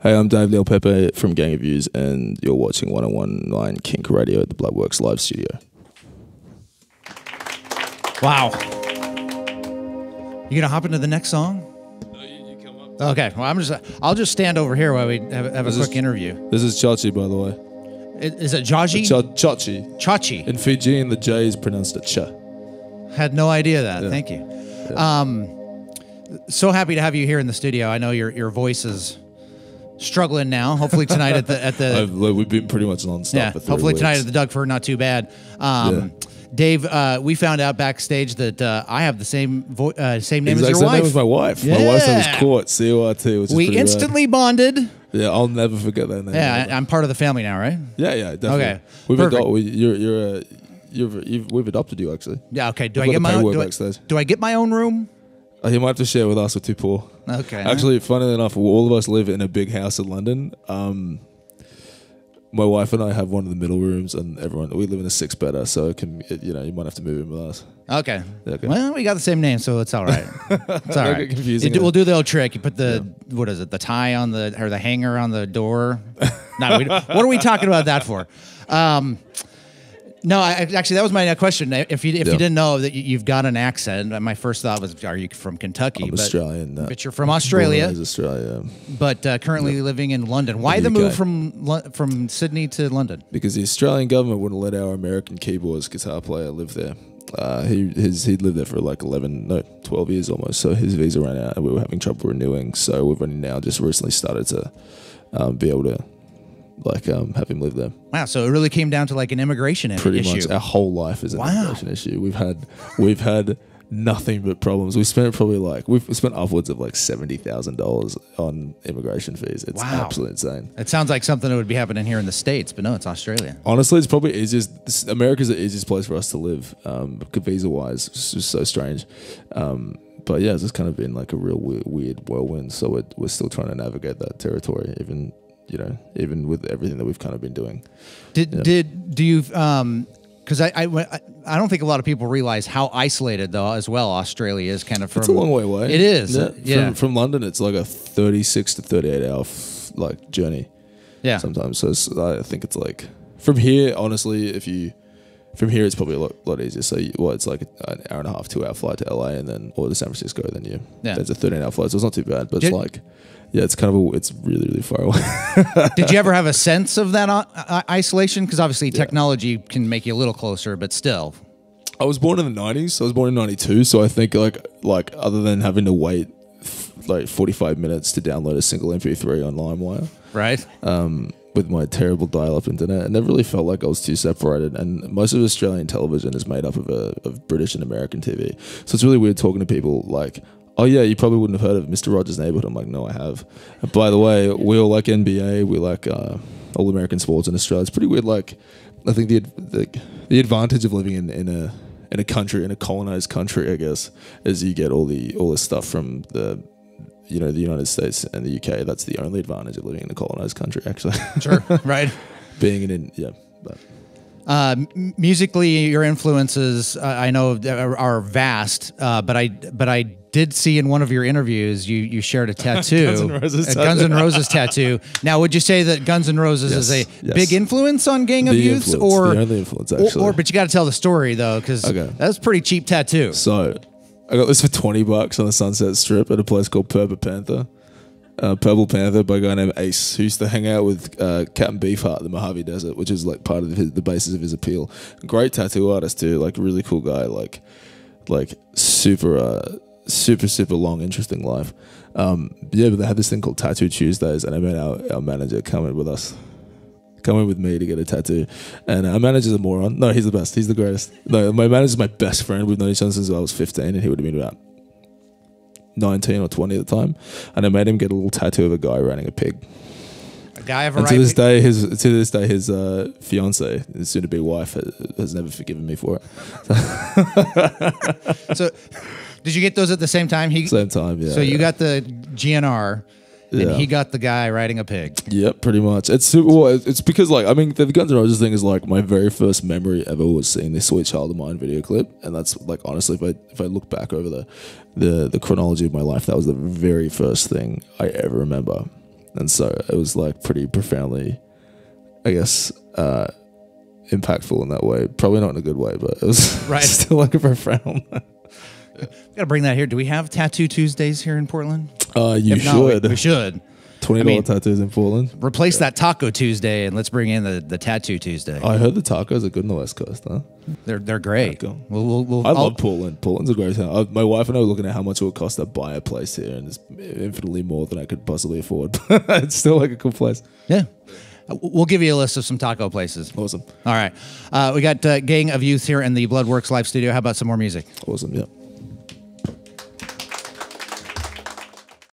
Hey, I'm Dave Neil Pepe from Gang of Views, and you're watching 101.9 KINK Radio at the Bloodworks live studio. Wow. You gonna hop into the next song? No, you come up. Okay. Well, I'll just stand over here while we have a quick interview. This is Chachi, by the way. Is it Jaji? Chachi. Chachi. In Fijian, the J is pronounced a Cha. Had no idea that. Yeah. Thank you. Yeah. So happy to have you here in the studio. I know your voice is struggling now. Hopefully tonight at the we've been pretty much non-stop. yeah. For 3 Hopefully weeks. tonight at the Doug Fur, not too bad. Dave, we found out backstage that I have the same name as your same wife. name as my wife. Yeah. My wife's name is Court, C-O-R-T, which is We pretty instantly bonded. rad. Yeah, I'll never forget that name. Yeah, I'm part of the family now, right? Yeah, definitely. Okay, We've adopted you, actually. Yeah. Okay. Do We've I get got the my own? paperwork backstage. Do I get my own room? You might have to share with us. We're too poor. Okay. Actually, funnily enough, all of us live in a big house in London. My wife and I have one of the middle rooms, and we live in a 6-bedder, so you might have to move in with us. Okay. Okay. Well, we got the same name, so it's all right. It's all right. Confusing. We'll do the old trick. You put the the tie on the hanger on the door. No, what are we talking about that for? No, actually, that was my question. If you didn't know that you've got an accent, my first thought was, are you from Kentucky? I'm Australian. But you're from Australia. Born in Australia. But currently living in London. Why the move from Sydney to London? Because the Australian government wouldn't let our American keyboards guitar player live there. He'd lived there for like 12 years almost. So his visa ran out, and we were having trouble renewing. So we've only now just recently started to be able to have him live there. Wow, so it really came down to like an immigration issue. Pretty much, our whole life is an immigration issue. We've had nothing but problems. We've spent upwards of like $70,000 on immigration fees. It's absolutely insane. It sounds like something that would be happening here in the States, but no, it's Australia. Honestly, it's probably easiest. America's the easiest place for us to live, visa-wise. It's just so strange. But yeah, it's just kind of been like a real weird whirlwind. So we're still trying to navigate that territory, even with everything that we've kind of been doing. Do you? Because I don't think a lot of people realize how isolated though as well Australia is kind of from. It's a long way away. It is. Yeah. From London, it's like a 36 to 38 hour journey. Yeah. Sometimes, so I think it's like from here. Honestly, from here, it's probably a lot easier. So it's like an hour and a half, 2 hour flight to LA, and then or to San Francisco. Then there's a 13-hour flight, so it's not too bad. But it's like. Yeah, it's it's really, really far away. Did you ever have a sense of that isolation? Because obviously technology can make you a little closer, but still. I was born in the 90s. I was born in 92, so I think like other than having to wait like 45 minutes to download a single MP3 on LimeWire, right? With my terrible dial-up internet, it never really felt like I was too separated. And most of Australian television is made up of British and American TV, so it's really weird talking to people like. Oh yeah, you probably wouldn't have heard of Mr. Rogers' Neighborhood. I'm like, no, I have. And by the way, we all like NBA. We like all American sports in Australia. It's pretty weird. Like, I think the advantage of living in a country, in a colonized country, I guess, is you get all this stuff from the United States and the UK. That's the only advantage of living in a colonized country, actually. Sure, right. Musically, your influences I know are vast, but I did see in one of your interviews you shared a tattoo, Guns N' Roses tattoo. Now, would you say that Guns N' Roses is a big influence on Gang of Youths, or the only influence actually? But you got to tell the story though, because that's a pretty cheap tattoo. So I got this for $20 on the Sunset Strip at a place called Purple Panther by a guy named Ace, who used to hang out with Captain Beefheart in the Mojave Desert, which is like part of the basis of his appeal. Great tattoo artist too, like really cool guy, like super long, interesting life. But they had this thing called Tattoo Tuesdays, and I made our manager come in with me to get a tattoo. And our manager's a moron. No, he's the best. He's the greatest. No, my manager's my best friend. We've known each other since I was 15, and he would have been about 19 or 20 at the time, and I made him get a little tattoo of a guy riding a pig. A guy of a and to this day, his fiance, his soon-to-be wife, has never forgiven me for it. So, did you get those at the same time? Same time, yeah. So you got the GNR. And he got the guy riding a pig. Yep, pretty much. It's because the Guns N' Roses thing is like my very first memory ever was seeing this Sweet Child of Mine video clip, and that's like honestly, if I look back over the chronology of my life, that was the very first thing I ever remember. And so it was like pretty profoundly, I guess, impactful in that way. Probably not in a good way, but it was still like a profound. Got to bring that here. Do we have Tattoo Tuesdays here in Portland? You should. We should. $20 tattoos in Portland. Replace that Taco Tuesday and let's bring in the Tattoo Tuesday. I heard the tacos are good on the West Coast, huh? They're great. I love Portland. Portland's a great town. My wife and I were looking at how much it would cost to buy a place here, and it's infinitely more than I could possibly afford. It's still like a cool place. Yeah. We'll give you a list of some taco places. Awesome. All right. We got Gang of Youth here in the Bloodworks Live Studio. How about some more music? Awesome, yeah.